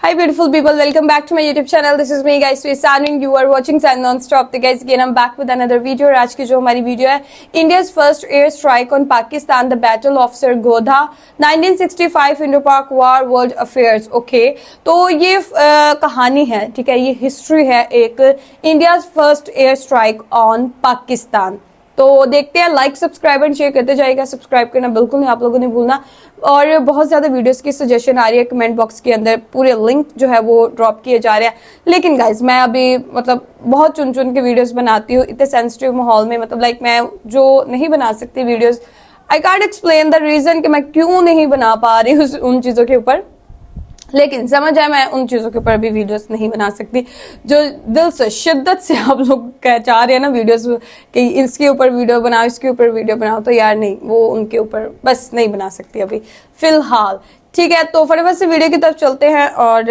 Hi beautiful people, welcome back to my YouTube channel. This is me guys, Swisan and you are watching Sun Non-Stop. तो guys again I'm back with another video और आज की जो हमारी video है India's first air strike on Pakistan, the Battle of Sargodha, 1965 Indo-Pak War, World Affairs. Okay, तो ये कहानी है, ठीक है, ये हिस्ट्री है एक India's first air strike on Pakistan. तो देखते हैं, लाइक सब्सक्राइब एंड शेयर करते जाएगा। सब्सक्राइब करना बिल्कुल नहीं आप लोगों ने भूलना। और बहुत ज्यादा वीडियोस की सजेशन आ रही है कमेंट बॉक्स के अंदर, पूरे लिंक जो है वो ड्रॉप किए जा रहे हैं। लेकिन गाइज मैं अभी मतलब बहुत चुन चुन के वीडियोस बनाती हूँ इतने सेंसिटिव माहौल में, मतलब लाइक मैं जो नहीं बना सकती videos, I can't explain the reason कि मैं क्यों नहीं बना पा रही हूँ उन चीजों के ऊपर। लेकिन समझ आए मैं उन चीजों के ऊपर भी वीडियोस नहीं बना सकती जो दिल से शिद्दत से आप लोग चाह रहे हैं ना वीडियोस कि इसके ऊपर वीडियो बनाओ, इसके ऊपर वीडियो बनाओ, तो यार नहीं, वो उनके ऊपर बस नहीं बना सकती अभी फिलहाल। ठीक है, तो फटाफट से वीडियो की तरफ चलते हैं और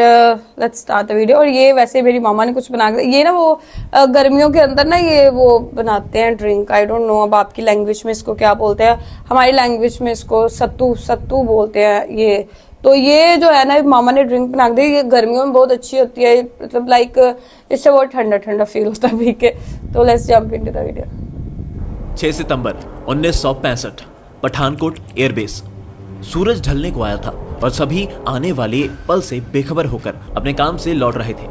लेट्स स्टार्ट द वीडियो। और ये वैसे मेरी मामा ने कुछ बना ये ना वो गर्मियों के अंदर ना ये वो बनाते हैं ड्रिंक, आई डोंट नो अब आपकी लैंग्वेज में इसको क्या बोलते हैं, हमारी लैंग्वेज में इसको सत्तू बोलते हैं ये। तो ये जो है ना मामा ने ड्रिंक बना दी, ये गर्मियों में बहुत अच्छी होती है, मतलब लाइक इससे बहुत ठंडा ठंडा फील होता है पी के। तो let's jump into the video. 6 सितंबर 1965 पठानकोट एयरबेस। सूरज ढलने को आया था और सभी आने वाले पल से बेखबर होकर अपने काम से लौट रहे थे।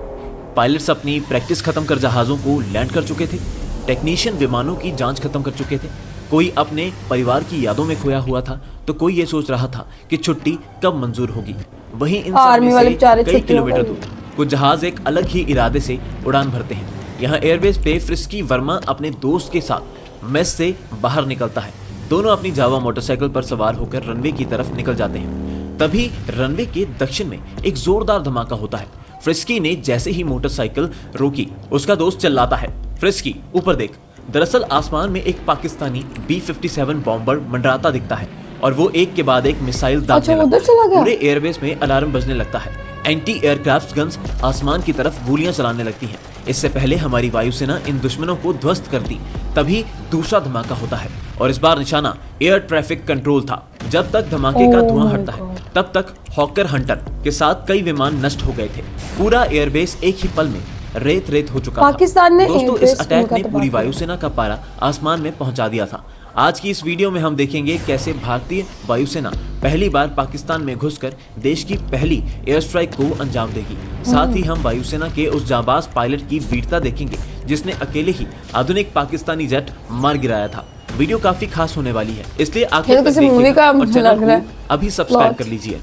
पायलट्स अपनी प्रैक्टिस खत्म कर जहाजों को लैंड कर चुके थे, टेक्नीशियन विमानों की जांच खत्म कर चुके थे, कोई अपने परिवार की यादों में खोया हुआ था, तो कोई ये सोच रहा था कि छुट्टी कब मंजूर होगी। वहीं इन सब में से कई किलोमीटर दूर कुछ जहाज एक अलग ही इरादे से उड़ान भरते हैं। यहाँ एयरबेस पे फ्रिस्की वर्मा अपने दोस्त के साथ मेस से बाहर निकलता है। दोनों अपनी जावा मोटरसाइकिल पर सवार होकर रनवे की तरफ निकल जाते हैं। तभी रनवे के दक्षिण में एक जोरदार धमाका होता है। फ्रिस्की ने जैसे ही मोटरसाइकिल रोकी, उसका दोस्त चिल्लाता है, फ्रिस्की ऊपर देख। दरअसल आसमान में एक पाकिस्तानी B-57 बॉम्बर मंडराता दिखता है और वो एक के बाद एक मिसाइल दागने लगता है। पूरे एयरबेस में अलार्म बजने लगता है। एंटी एयरक्राफ्ट गन्स आसमान की तरफ गोलियां चलाने लगती हैं। इससे पहले हमारी वायुसेना इन दुश्मनों को ध्वस्त करती। तभी दूसरा धमाका होता है और इस बार निशाना एयर ट्रैफिक कंट्रोल था। जब तक धमाके का धुआं हटता है तब तक हॉकर हंटर के साथ कई विमान नष्ट हो गए थे। पूरा एयरबेस एक ही पल में रेत हो चुका पाकिस्तान था। दोस्तों, इस अटैक ने पूरी वायुसेना का पारा आसमान में पहुंचा दिया था। आज की इस वीडियो में हम देखेंगे कैसे भारतीय वायुसेना पहली बार पाकिस्तान में घुसकर देश की पहली एयर स्ट्राइक को अंजाम देगी। साथ ही हम वायुसेना के उस जाबाज पायलट की वीरता देखेंगे जिसने अकेले ही आधुनिक पाकिस्तानी जेट मार गिराया था। वीडियो काफी खास होने वाली है, इसलिए आखिर तक देखिएगा और चैनल को अभी सब्सक्राइब कर लीजिए।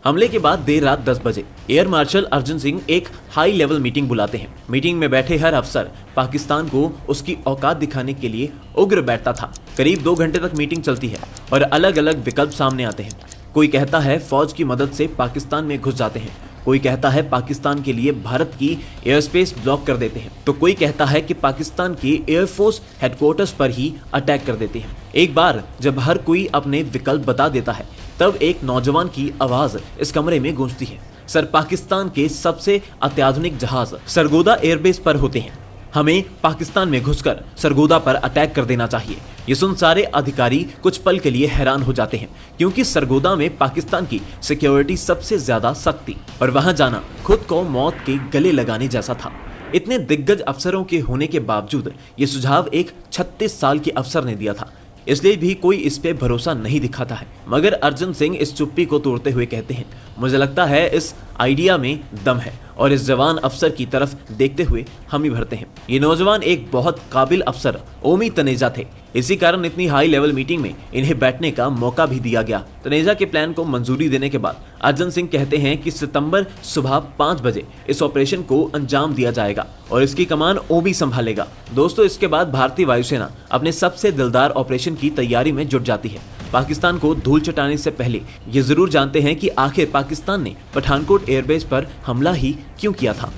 हमले के बाद देर रात 10 बजे एयर मार्शल अर्जुन सिंह एक हाई लेवल मीटिंग बुलाते हैं। मीटिंग में बैठे हर अफसर पाकिस्तान को उसकी औकात दिखाने के लिए उग्र बैठता था। करीब 2 घंटे तक मीटिंग चलती है और अलग अलग विकल्प सामने आते हैं। कोई कहता है फौज की मदद से पाकिस्तान में घुस जाते हैं, कोई कहता है पाकिस्तान के लिए भारत की एयर स्पेस ब्लॉक कर देते हैं, तो कोई कहता है कि पाकिस्तान के एयरफोर्स हेडक्वार्टर्स पर ही अटैक कर देते हैं। एक बार जब हर कोई अपने विकल्प बता देता है तब एक नौजवान की आवाज इस कमरे में गूंजती है, सर पाकिस्तान के सबसे अत्याधुनिक जहाज सरगोदा एयरबेस पर होते हैं, हमें पाकिस्तान में घुसकर सरगोदा पर अटैक कर देना चाहिए। ये सुन सारे अधिकारी कुछ पल के लिए हैरान हो जाते हैं क्योंकि सरगोदा में पाकिस्तान की सिक्योरिटी सबसे ज्यादा सख्त थी और वहां जाना खुद को मौत के गले लगाने जैसा था। इतने दिग्गज अफसरों के होने के बावजूद ये सुझाव एक 36 साल के अफसर ने दिया था, इसलिए भी कोई इस पे भरोसा नहीं दिखाता है। मगर अर्जुन सिंह इस चुप्पी को तोड़ते हुए कहते हैं, मुझे लगता है इस आइडिया में दम है और इस जवान अफसर की तरफ देखते हुए हम ही भरते हैं। ये नौजवान एक बहुत काबिल अफसर ओमी तनेजा थे, इसी कारण इतनी हाई लेवल मीटिंग में इन्हें बैठने का मौका भी दिया गया। तनेजा के प्लान को मंजूरी देने के बाद अर्जुन सिंह कहते हैं कि सितंबर सुबह 5 बजे इस ऑपरेशन को अंजाम दिया जाएगा और इसकी कमान ओमी संभालेगा। दोस्तों, इसके बाद भारतीय वायुसेना अपने सबसे दिलदार ऑपरेशन की तैयारी में जुट जाती है। पाकिस्तान को धूल चटाने से पहले ये जरूर जानते हैं कि आखिर पाकिस्तान ने पठानकोट एयरबेस पर हमला ही क्यों किया था।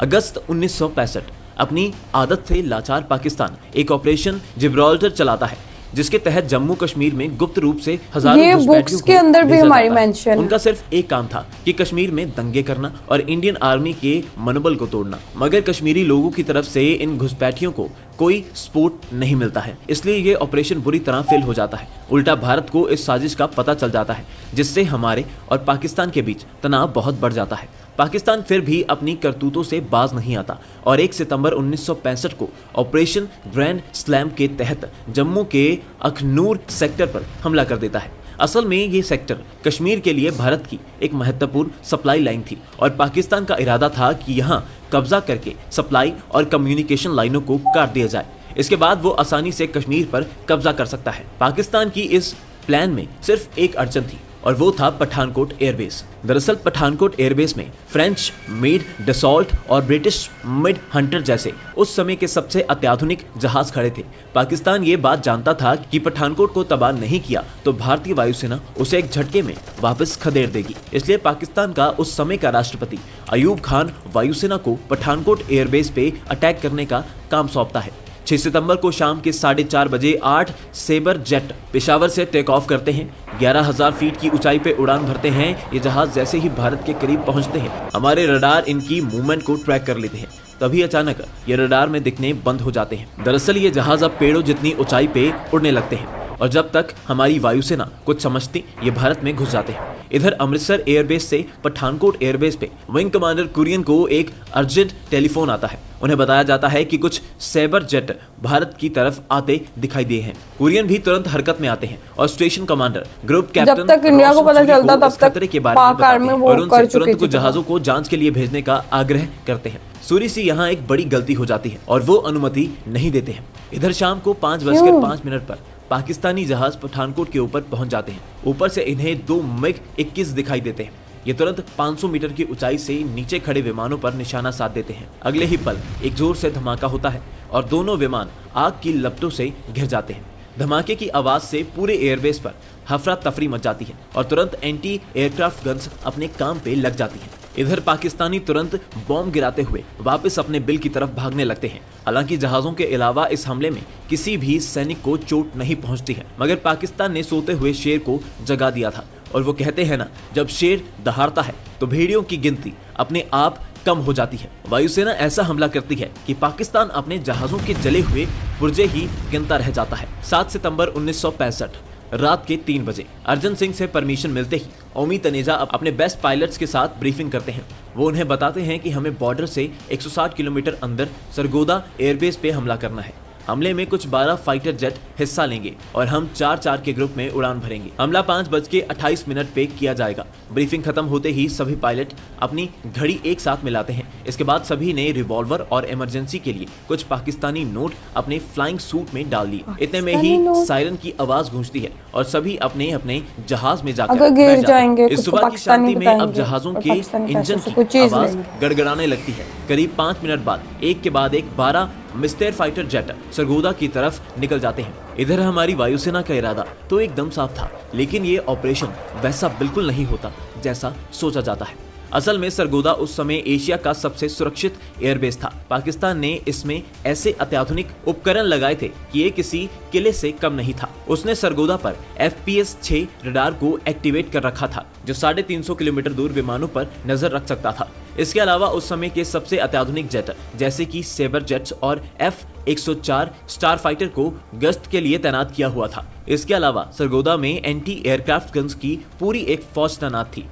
अगस्त 1965 अपनी आदत से लाचार पाकिस्तान एक ऑपरेशन जिब्राल्टर चलाता है। जिसके तहत जम्मू कश्मीर में गुप्त रूप से हजारों ये घुसपैठियों बुक्स को के अंदर भी भेजा हमारी जाता है। मेंशन। उनका सिर्फ एक काम था कि कश्मीर में दंगे करना और इंडियन आर्मी के मनोबल को तोड़ना, मगर कश्मीरी लोगों की तरफ से इन घुसपैठियों को कोई सपोर्ट नहीं मिलता है, इसलिए ये ऑपरेशन बुरी तरह फेल हो जाता है। उल्टा भारत को इस साजिश का पता चल जाता है, जिससे हमारे और पाकिस्तान के बीच तनाव बहुत बढ़ जाता है। पाकिस्तान फिर भी अपनी करतूतों से बाज नहीं आता और 1 सितंबर 1965 को ऑपरेशन ग्रैंड स्लैम के तहत जम्मू के अखनूर सेक्टर पर हमला कर देता है। असल में ये सेक्टर कश्मीर के लिए भारत की एक महत्वपूर्ण सप्लाई लाइन थी और पाकिस्तान का इरादा था कि यहाँ कब्जा करके सप्लाई और कम्युनिकेशन लाइनों को काट दिया जाए। इसके बाद वो आसानी से कश्मीर पर कब्जा कर सकता है। पाकिस्तान की इस प्लान में सिर्फ एक अड़चन थी और वो था पठानकोट एयरबेस। दरअसल पठानकोट एयरबेस में फ्रेंच मेड डसॉल्ट और ब्रिटिश मिड हंटर जैसे उस समय के सबसे अत्याधुनिक जहाज खड़े थे। पाकिस्तान ये बात जानता था कि पठानकोट को तबाह नहीं किया तो भारतीय वायुसेना उसे एक झटके में वापस खदेड़ देगी। इसलिए पाकिस्तान का उस समय का राष्ट्रपति अयूब खान वायुसेना को पठानकोट एयरबेस पे अटैक करने का काम सौंपता है। 6 सितंबर को शाम के 4:30 बजे 8 सेबर जेट पेशावर से टेक ऑफ करते हैं। 11,000 फीट की ऊंचाई पे उड़ान भरते हैं। ये जहाज जैसे ही भारत के करीब पहुंचते हैं, हमारे रडार इनकी मूवमेंट को ट्रैक कर लेते हैं। तभी अचानक ये रडार में दिखने बंद हो जाते हैं। दरअसल ये जहाज अब पेड़ों जितनी ऊंचाई पे उड़ने लगते हैं और जब तक हमारी वायुसेना कुछ समझती, ये भारत में घुस जाते हैं। इधर अमृतसर एयरबेस से पठानकोट एयरबेस पे विंग कमांडर कुरियन को एक अर्जेंट टेलीफोन आता है। उन्हें बताया जाता है कि कुछ सैबर जेट भारत की तरफ आते दिखाई दिए हैं। कुरियन भी तुरंत हरकत में आते हैं और स्टेशन कमांडर ग्रुप कैप्टन जब तक इंडिया को पता चलता तब तक खतरे के बारे में पाक आर्मी बताते हैं वो और कर उनसे चुकी तुरंत कुछ थी। जहाजों को जांच के लिए भेजने का आग्रह करते हैं। सूरी सी यहाँ एक बड़ी गलती हो जाती है और वो अनुमति नहीं देते हैं। इधर शाम को 5:05 पर पाकिस्तानी जहाज पठानकोट के ऊपर पहुंच जाते हैं। ऊपर से इन्हें 2 MiG-21 दिखाई देते हैं। ये तुरंत 500 मीटर की ऊंचाई से नीचे खड़े विमानों पर निशाना साध देते हैं। अगले ही पल एक जोर से धमाका होता है और दोनों विमान आग की लपटों से घिर जाते हैं। धमाके की आवाज से पूरे एयरबेस पर हफरा तफरी मच जाती है और तुरंत एंटी एयरक्राफ्ट गन्स अपने काम पे लग जाती हैं। इधर पाकिस्तानी तुरंत बॉम्ब गिराते हुए वापस अपने बिल की तरफ भागने लगते हैं। हालांकि जहाजों के अलावा इस हमले में किसी भी सैनिक को चोट नहीं पहुंचती है, मगर पाकिस्तान ने सोते हुए शेर को जगा दिया था और वो कहते हैं ना, जब शेर दहाड़ता है तो भेड़ियों की गिनती अपने आप कम हो जाती है। वायुसेना ऐसा हमला करती है कि पाकिस्तान अपने जहाजों के जले हुए पुर्जे ही गिनता रह जाता है। 7 सितंबर 1965 रात के 3 बजे अर्जन सिंह से परमिशन मिलते ही ओमी तनेजा अपने बेस्ट पायलट्स के साथ ब्रीफिंग करते हैं। वो उन्हें बताते हैं कि हमें बॉर्डर से 160 किलोमीटर अंदर सरगोदा एयरबेस पे हमला करना है। हमले में कुछ 12 फाइटर जेट हिस्सा लेंगे और हम 4-4 के ग्रुप में उड़ान भरेंगे। हमला 5:28 पे किया जाएगा। ब्रीफिंग खत्म होते ही सभी पायलट अपनी घड़ी एक साथ मिलाते हैं। इसके बाद सभी ने रिवॉल्वर और इमरजेंसी के लिए कुछ पाकिस्तानी नोट अपने फ्लाइंग सूट में डाल लिए। इतने में ही सायरन की आवाज गूंजती है और सभी अपने अपने जहाज में जाकर अगर गिर बैठ जाते हैं। जाएंगे इस तो सुबह की पाकिस्तानी शांति में अब बताएंगे जहाजों और के पाकिस्तानी इंजन पैसे से की कुछ चीज आवाज लेंगे। गड़गड़ाने लगती है। करीब 5 मिनट बाद एक के बाद एक 12 मिस्टर फाइटर जेट सरगोदा की तरफ निकल जाते हैं। इधर हमारी वायुसेना का इरादा तो एकदम साफ था, लेकिन ये ऑपरेशन वैसा बिल्कुल नहीं होता जैसा सोचा जाता है। असल में सरगोदा उस समय एशिया का सबसे सुरक्षित एयरबेस था। पाकिस्तान ने इसमें ऐसे अत्याधुनिक उपकरण लगाए थे कि ये किसी किले से कम नहीं था। उसने सरगोदा पर FPS 6 रडार को एक्टिवेट कर रखा था, जो 350 किलोमीटर दूर विमानों पर नजर रख सकता था। इसके अलावा उस समय के सबसे अत्याधुनिक जेट जैसे कि सेबर जेट्स और F-104 स्टार फाइटर को गश्त के लिए तैनात किया हुआ था। इसके अलावा सरगोदा में एंटी एयरक्राफ्ट गन्स की पूरी एक फौज तैनात थी।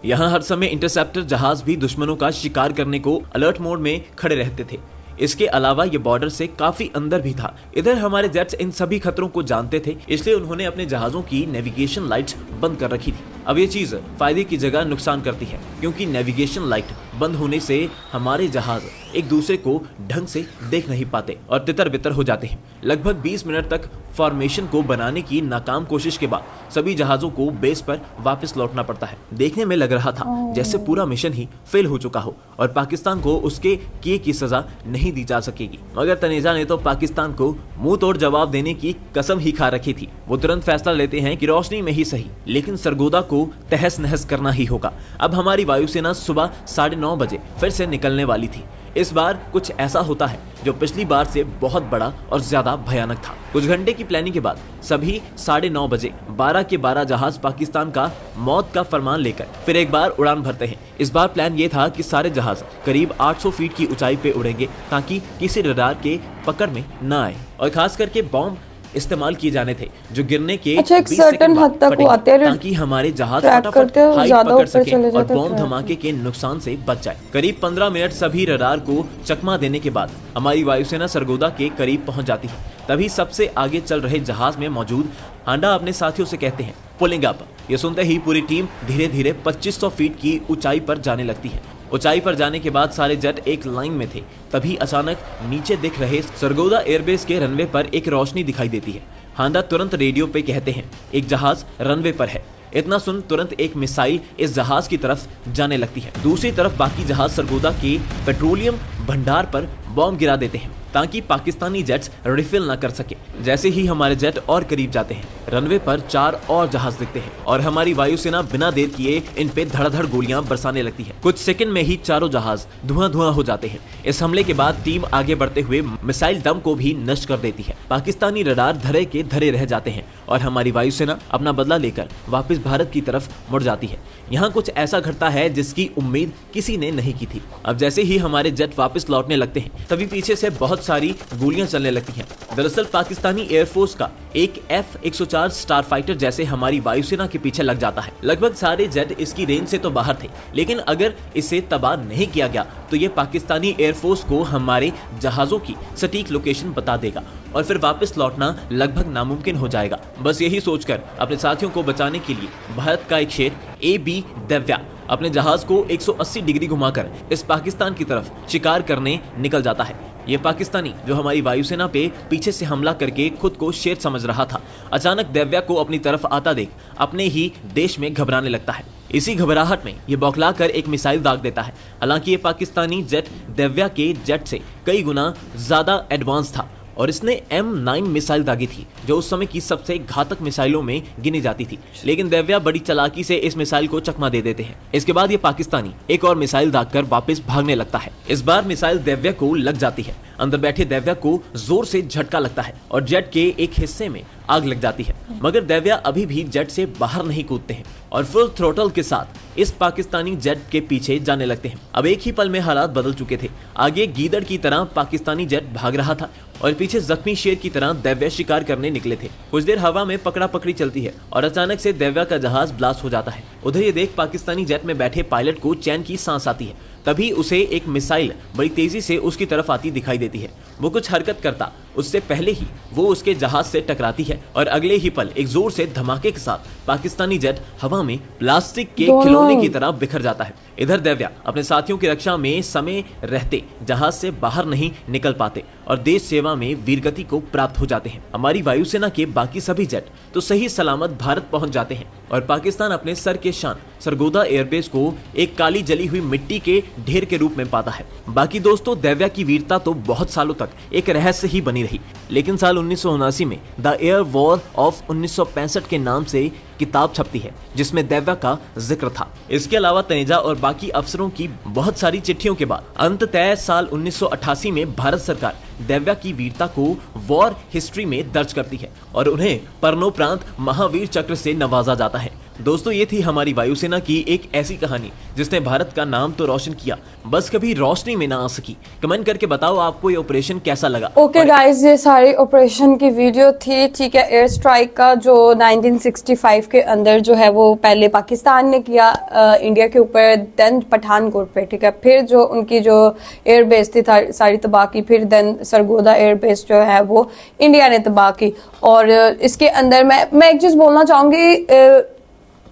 यहाँ हर समय इंटरसेप्टर जहाज भी दुश्मनों का शिकार करने को अलर्ट मोड में खड़े रहते थे। इसके अलावा ये बॉर्डर से काफी अंदर भी था। इधर हमारे जेट्स इन सभी खतरों को जानते थे, इसलिए उन्होंने अपने जहाजों की नेविगेशन लाइट्स बंद कर रखी थी। अब ये चीज फायदे की जगह नुकसान करती है, क्योंकि नेविगेशन लाइट बंद होने से हमारे जहाज एक दूसरे को ढंग से देख नहीं पाते और तितर बितर हो जाते हैं। लगभग 20 मिनट तक फॉर्मेशन को बनाने की नाकाम कोशिश के बाद सभी जहाजों को बेस पर वापस लौटना पड़ता है। देखने में लग रहा था जैसे पूरा मिशन ही फेल हो चुका हो और पाकिस्तान को उसके किए की सजा नहीं दी जा सकेगी। मगर तनेजा ने तो पाकिस्तान को मुंह तोड़ जवाब देने की कसम ही खा रखी थी। वो तुरंत फैसला लेते हैं कि रोशनी में ही सही, लेकिन सरगोदा को तहस नहस करना ही होगा। अब हमारी वायुसेना सुबह 9:30 बजे फिर से निकलने वाली थी। इस बार कुछ ऐसा होता है जो पिछली बार से बहुत बड़ा और ज्यादा भयानक था। कुछ घंटे की प्लानिंग के बाद सभी 9:30 बजे 12 के 12 जहाज पाकिस्तान का मौत का फरमान लेकर फिर एक बार उड़ान भरते हैं। इस बार प्लान ये था कि सारे जहाज करीब 800 फीट की ऊंचाई पे उड़ेंगे ताकि किसी रडार के पकड़ में न आए, और खास करके बॉम्ब इस्तेमाल किए जाने थे जो गिरने के अच्छा, एक 20 सर्टेन सेकंड बाद हद तक वो आते फटेंगे, हैं, ताकि हमारे जहाज ट्रैक फटाफट करते हैं, हाइट ज्यादा पकड़ ऊपर सके चले और जाते हैं, बॉम्ब ट्रैक धमाके के नुकसान से बच जाए। करीब 15 मिनट सभी रडार को चकमा देने के बाद हमारी वायुसेना सरगोदा के करीब पहुंच जाती है। तभी सबसे आगे चल रहे जहाज में मौजूद हांडा अपने साथियों से कहते हैं, पुलिंग अप। ये सुनते ही पूरी टीम धीरे धीरे 2500 फीट की ऊंचाई पर जाने लगती है। ऊंचाई पर जाने के बाद सारे जेट एक लाइन में थे। तभी अचानक नीचे दिख रहे सरगोदा एयरबेस के रनवे पर एक रोशनी दिखाई देती है। हांडा तुरंत रेडियो पे कहते हैं, एक जहाज रनवे पर है। इतना सुन तुरंत एक मिसाइल इस जहाज की तरफ जाने लगती है। दूसरी तरफ बाकी जहाज सरगोदा के पेट्रोलियम भंडार पर बॉम्ब गिरा देते हैं ताकि पाकिस्तानी जेट्स रिफिल न कर सके। जैसे ही हमारे जेट और करीब जाते हैं, रनवे पर 4 और जहाज दिखते हैं और हमारी वायुसेना बिना देर किए इन पे धड़ाधड़ गोलियां बरसाने लगती है। कुछ सेकंड में ही चारों जहाज धुआं धुआं हो जाते हैं। इस हमले के बाद टीम आगे बढ़ते हुए मिसाइल दम को भी नष्ट कर देती है। पाकिस्तानी रडार धरे के धरे रह जाते हैं और हमारी वायुसेना अपना बदला लेकर वापस भारत की तरफ मुड़ जाती है। यहाँ कुछ ऐसा घटता है जिसकी उम्मीद किसी ने नहीं की थी। अब जैसे ही हमारे जेट वापस लौटने लगते हैं, तभी पीछे से बहुत सारी गोलियां चलने लगती हैं। दरअसल पाकिस्तानी एयरफोर्स का एक F-104 स्टार फाइटर जैसे हमारी वायुसेना के पीछे लग जाता है। लगभग सारे जेट इसकी रेंज से तो बाहर थे, लेकिन अगर इसे तबाह नहीं किया गया तो ये पाकिस्तानी एयरफोर्स को हमारे जहाजों की सटीक लोकेशन बता देगा और फिर वापस लौटना लगभग नामुमकिन हो जाएगा। बस यही सोचकर अपने साथियों को बचाने के लिए भारत का एक शेर AB दिव्या अपने जहाज को 180 डिग्री घुमाकर इस पाकिस्तान की तरफ शिकार करने निकल जाता है। ये पाकिस्तानी जो हमारी वायुसेना पे पीछे से हमला करके खुद को शेर समझ रहा था, अचानक दिव्या को अपनी तरफ आता देख अपने ही देश में घबराने लगता है। इसी घबराहट में ये बौखलाकर एक मिसाइल दाग देता है। हालांकि ये पाकिस्तानी जेट दिव्या के जेट से कई गुना ज्यादा एडवांस था और इसने M9 मिसाइल दागी थी जो उस समय की सबसे घातक मिसाइलों में गिनी जाती थी। लेकिन दिव्या बड़ी चालाकी से इस मिसाइल को चकमा दे देते हैं। इसके बाद ये पाकिस्तानी एक और मिसाइल दागकर वापस भागने लगता है। इस बार मिसाइल दिव्या को लग जाती है। अंदर बैठे दिव्या को जोर से झटका लगता है और जेट के एक हिस्से में आग लग जाती है, मगर दिव्या अभी भी जेट से बाहर नहीं कूदते हैं और फुल थ्रोटल के साथ इस पाकिस्तानी जेट के पीछे जाने लगते हैं। अब एक ही पल में हालात बदल चुके थे। आगे गीदड़ की तरह पाकिस्तानी जेट भाग रहा था और पीछे जख्मी शेर की तरह दिव्या शिकार करने निकले थे। कुछ देर हवा में पकड़ा पकड़ी चलती है और अचानक से दिव्या का जहाज ब्लास्ट हो जाता है। उधर ये देख पाकिस्तानी जेट में बैठे पायलट को चैन की सांस आती है। तभी उसे एक मिसाइल बड़ी तेजी से उसकी तरफ आती दिखाई देती है। वो कुछ हरकत करता उससे पहले ही वो उसके जहाज से टकराती है और अगले ही पल एक जोर से धमाके के साथ पाकिस्तानी जेट हवा में प्लास्टिक के खिलौने की तरह बिखर जाता है। इधर दिव्या अपने साथियों की रक्षा में समय रहते जहाज से बाहर नहीं निकल पाते और देश सेवा में वीरगति को प्राप्त हो जाते हैं। हमारी वायुसेना के बाकी सभी जेट तो सही सलामत भारत पहुंच जाते हैं और पाकिस्तान अपने सर के शान सरगोदा एयरबेस को एक काली जली हुई मिट्टी के ढेर के रूप में पाता है। बाकी दोस्तों, दिव्या की वीरता तो बहुत सालों तक एक रहस्य ही बनी रही, लेकिन साल 1979 में द एयर वॉर ऑफ 1965 के नाम से किताब छपती है जिसमें दिव्या का जिक्र था। इसके अलावा तनेजा और बाकी अफसरों की बहुत सारी चिट्ठियों के बाद अंततः साल 1988 में भारत सरकार दिव्या की वीरता को वॉर हिस्ट्री में दर्ज करती है और उन्हें मरणोपरांत महावीर चक्र से नवाजा जाता है। दोस्तों, ये थी हमारी वायुसेना की एक ऐसी कहानी जिसने भारत का नाम तो रोशन किया, बस कभी रोशनी में ना आ सकी। कमेंट करके बताओ आपको ये ऑपरेशन कैसा लगा। ओके गाइस, ये सारी ऑपरेशन की वीडियो थी, ठीक है। एयर स्ट्राइक का जो 1965 के अंदर जो है वो पहले पाकिस्तान ने किया इंडिया के ऊपर, देन पठानकोट पे, ठीक है। फिर जो उनकी जो एयर बेस थी सारी तबाह की, फिर देन सरगोदा एयर बेस जो है वो इंडिया ने तबाह की। और इसके अंदर मैं एक चीज बोलना चाहूंगी,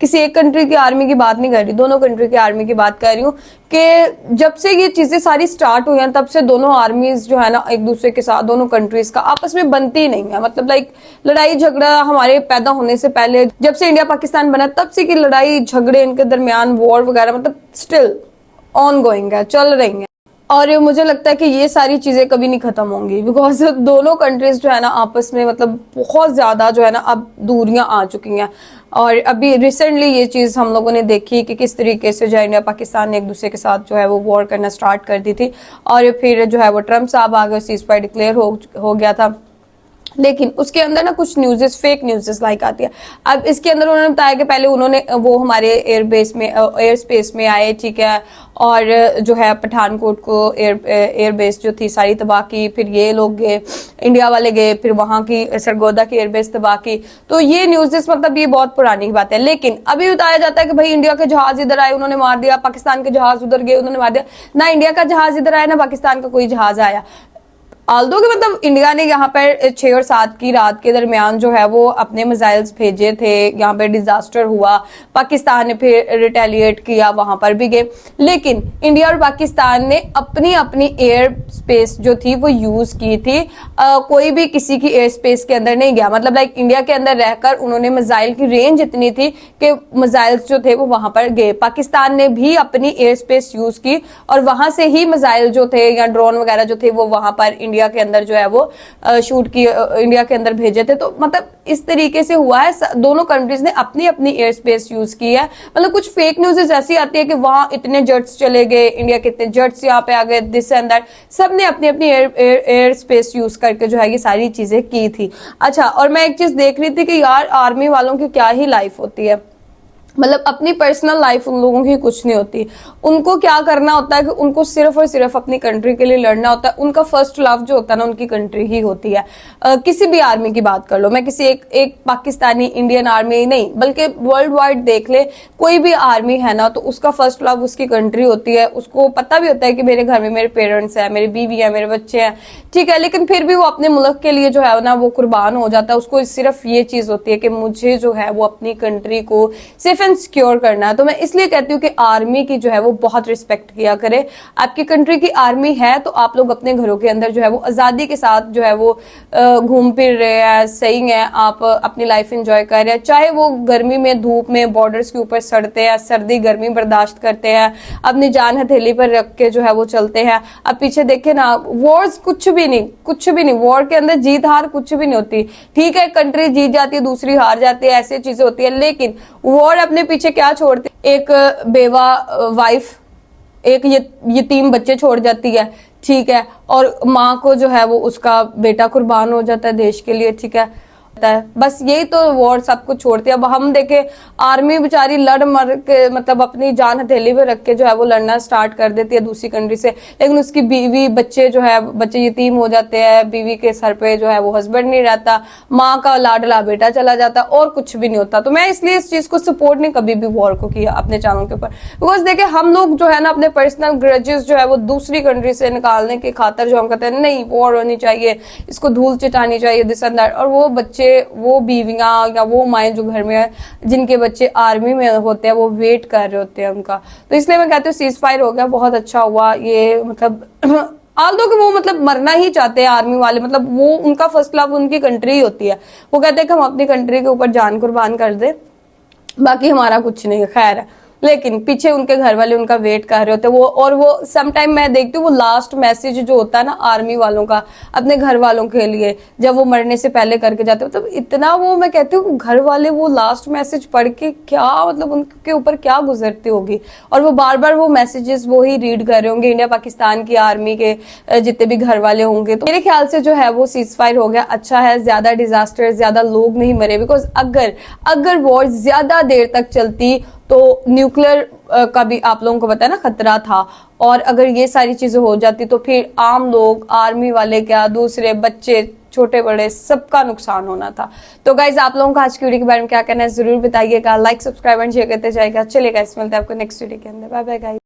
किसी एक कंट्री की आर्मी की बात नहीं कर रही, दोनों कंट्री की आर्मी की बात कर रही हूँ कि जब से ये चीजें सारी स्टार्ट हुई हैं तब से दोनों आर्मीज जो है ना एक दूसरे के साथ, दोनों कंट्रीज का आपस में बनती नहीं है। मतलब लाइक लड़ाई झगड़ा हमारे पैदा होने से पहले, जब से इंडिया पाकिस्तान बना तब से की लड़ाई झगड़े इनके दरमियान, वॉर वगैरह मतलब स्टिल ऑन गोइंग है, चल रही है। और मुझे लगता है कि ये सारी चीजें कभी नहीं खत्म होंगी, बिकॉज दोनों कंट्रीज जो है ना आपस में मतलब बहुत ज्यादा जो है ना अब दूरियां आ चुकी हैं। और अभी रिसेंटली ये चीज हम लोगों ने देखी कि किस तरीके से जो है इंडिया पाकिस्तान ने एक दूसरे के साथ जो है वो वॉर करना स्टार्ट कर दी थी, और फिर जो है वो ट्रम्प साहब आ गए, सीज फायर डिक्लेयर हो गया था। लेकिन उसके अंदर ना कुछ न्यूज़ेस, फेक न्यूज़ेस लाइक आती है। अब इसके अंदर उन्होंने बताया कि पहले उन्होंने वो हमारे एयर स्पेस में आए, ठीक है, और जो है पठानकोट को एयर बेस जो थी सारी तबाह की, फिर ये लोग गए, इंडिया वाले गए, फिर वहां की सरगोदा की एयरबेस तबाह की। तो ये न्यूज़ेस मतलब ये बहुत पुरानी बात है। लेकिन अभी बताया जाता है कि भाई इंडिया के जहाज इधर आए, उन्होंने मार दिया, पाकिस्तान के जहाज उधर गए, उन्होंने मार दिया। ना इंडिया का जहाज इधर आया, ना पाकिस्तान का कोई जहाज आया। आल्दो कि मतलब इंडिया ने यहाँ पर 6 और 7 की रात के दरमियान जो है वो अपने मिसाइल्स भेजे थे, यहाँ पे डिजास्टर हुआ, पाकिस्तान ने फिर रिटेलिएट किया, वहां पर भी गए। लेकिन इंडिया और पाकिस्तान ने अपनी अपनी एयर स्पेस जो थी वो यूज की थी। कोई भी किसी की एयर स्पेस के अंदर नहीं गया। मतलब लाइक इंडिया के अंदर रहकर उन्होंने मिसाइल की रेंज इतनी थी कि मिसाइल्स जो थे वो वहां पर गए। पाकिस्तान ने भी अपनी एयर स्पेस यूज की और वहां से ही मिसाइल जो थे या ड्रोन वगैरह जो थे वो वहां पर इंडिया के अंदर जो है वो शूट की, इंडिया के अंदर भेजे थे। तो मतलब इस तरीके से हुआ है, दोनों कंट्रीज ने अपनी अपनी एयर स्पेस यूज की है। मतलब कुछ फेक न्यूज़ ऐसी आती है कि वहां इतने जेट्स चले गए, इंडिया के इतने जेट्स यहाँ पे आ गए, दिस एंड दैट। सब ने अपनी अपनी एयर स्पेस यूज करके जो है ये सारी चीजें की थी। अच्छा, और मैं एक चीज देख रही थी कि यार आर्मी वालों की क्या ही लाइफ होती है। मतलब अपनी पर्सनल लाइफ उन लोगों की कुछ नहीं होती। उनको क्या करना होता है कि उनको सिर्फ और सिर्फ अपनी कंट्री के लिए लड़ना होता है। उनका फर्स्ट लव जो होता है ना उनकी कंट्री ही होती है। किसी भी आर्मी की बात कर लो, मैं किसी एक पाकिस्तानी इंडियन आर्मी नहीं बल्कि वर्ल्ड वाइड देख ले, कोई भी आर्मी है ना तो उसका फर्स्ट लव उसकी कंट्री होती है। उसको पता भी होता है कि मेरे घर में मेरे पेरेंट्स हैं, मेरी बीवी है, मेरे बच्चे हैं, ठीक है, लेकिन फिर भी वो अपने मुल्क के लिए जो है ना वो कुर्बान हो जाता है। उसको सिर्फ ये चीज होती है कि मुझे जो है वो अपनी कंट्री को सिर्फ सिक्योर करना है। तो मैं इसलिए कहती हूँ कि आर्मी की जो है वो बहुत रिस्पेक्ट किया करे। आपकी कंट्री की आर्मी है तो आप लोग अपने घरों के अंदर जो है वो आजादी के साथ जो है वो घूम फिर रहे हैं, सही है, आप अपनी लाइफ एंजॉय कर रहे हैं। चाहे वो गर्मी में धूप में बॉर्डर्स के ऊपर सड़ते हैं, सर्दी गर्मी बर्दाश्त करते हैं, अपनी जान हथेली पर रख के जो है वो चलते हैं। अब पीछे देखे ना, वॉर्स कुछ भी नहीं, वॉर के अंदर जीत हार कुछ भी नहीं होती। ठीक है, कंट्री जीत जाती है, दूसरी हार जाती है, ऐसी चीजें होती है, लेकिन वॉर अपने पीछे क्या छोड़ती है? एक बेवा वाइफ, एक यतीम बच्चे छोड़ जाती है, ठीक है, और माँ को जो है वो उसका बेटा कुर्बान हो जाता है देश के लिए, ठीक है। बस यही तो वॉर सब कुछ छोड़ती है। अब हम देखे आर्मी बेचारी लड़ मर के मतलब अपनी जान हथेली पे रख के जो है वो लड़ना स्टार्ट कर देती है दूसरी कंट्री से, लेकिन उसकी बीवी बच्चे जो है बच्चे यतीम हो जाते हैं, बीवी के सर पे जो है वो हस्बैंड नहीं रहता, माँ का लाडला बेटा चला जाता, और कुछ भी नहीं होता। तो मैं इसलिए इस चीज को सपोर्ट नहीं कभी भी वॉर को किया अपने चैनल के ऊपर, बिकॉज देखे हम लोग जो है ना अपने पर्सनल ग्रजेस जो है वो दूसरी कंट्री से निकालने की खातर जो हम कहते हैं नहीं वॉर होनी चाहिए, इसको धूल चिटानी चाहिए, दिस एंड दैट, और वो बच्चे, वो बीवियां या वो माएं जो घर में है जिनके बच्चे आर्मी में होते हैं वो वेट कर रहे होते हैं उनका। तो इसलिए मैं कहती हूँ सीज फायर हो गया, बहुत अच्छा हुआ ये। मतलब आल्दो कि वो मतलब मरना ही चाहते हैं आर्मी वाले, मतलब वो उनका फर्स्ट लव उनकी कंट्री ही होती है। वो कहते हैं कि हम अपनी कंट्री के ऊपर जान कुर्बान कर दे, बाकी हमारा कुछ नहीं है, खैर है। लेकिन पीछे उनके घर वाले उनका वेट कर रहे होते वो, और वो समटाइम मैं देखती हूँ वो लास्ट मैसेज जो होता है ना आर्मी वालों का अपने घर वालों के लिए जब वो मरने से पहले करके जाते हो, मतलब इतना वो, मैं कहती हूँ घर वाले वो लास्ट मैसेज पढ़ के क्या मतलब उनके ऊपर क्या गुजरती होगी, और वो बार बार वो मैसेजेस वो ही रीड कर रहे होंगे इंडिया पाकिस्तान की आर्मी के जितने भी घर वाले होंगे। तो मेरे ख्याल से जो है वो सीज फायर हो गया, अच्छा है, ज्यादा डिजास्टर, ज्यादा लोग नहीं मरे, बिकॉज अगर वॉर ज्यादा देर तक चलती तो न्यूक्लियर का भी आप लोगों को पता है ना खतरा था, और अगर ये सारी चीजें हो जाती तो फिर आम लोग, आर्मी वाले क्या, दूसरे बच्चे, छोटे बड़े, सबका नुकसान होना था। तो गाइज आप लोगों का आज की वीडियो के बारे में क्या कहना है जरूर बताइएगा, लाइक सब्सक्राइब एंड शेयर करते जाएगा। चलिए गाइज मिलते हैं आपको नेक्स्ट वीडियो के अंदर, बाय बाय गाइज।